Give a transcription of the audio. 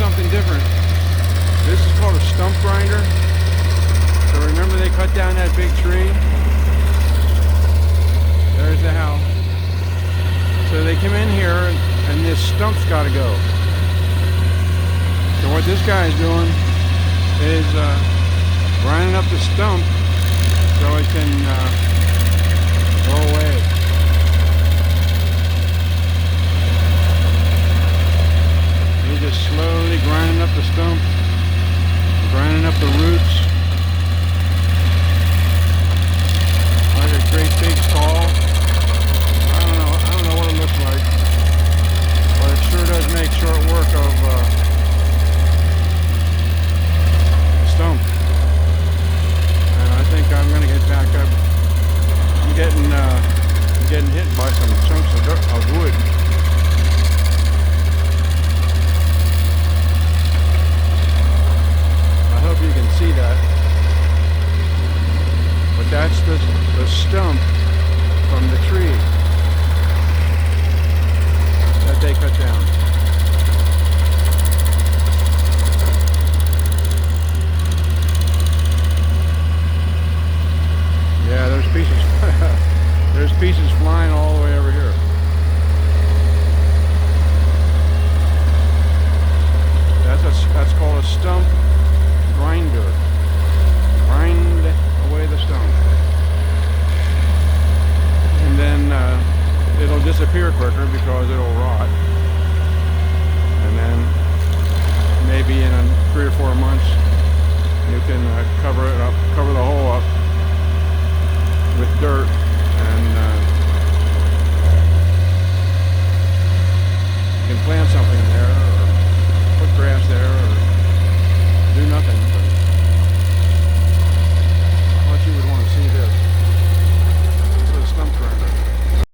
something different. This is called a stump grinder. So remember they cut down that big tree? There's the house. So they come in here and this stump's got to go. So what this guy's doing is grinding up the stump so it can go away. He's just slowly grinding up the stump, grinding up the roots. Like a great big saw. I don't know what it looks like, but it sure does make short work of stump. And I think I'm going to get back up. I'm getting hit by some chunks of wood. I hope you can see that. But that's the stump from the tree that they cut down. Yeah, there's pieces. There's pieces flying all the way over here. That's called a stump grinder. Grind away the stump, and then it'll disappear quicker because it'll rot. And then maybe in 3 or 4 months, you can cover it up, cover the hole up with dirt, and you can plant something there or put grass there.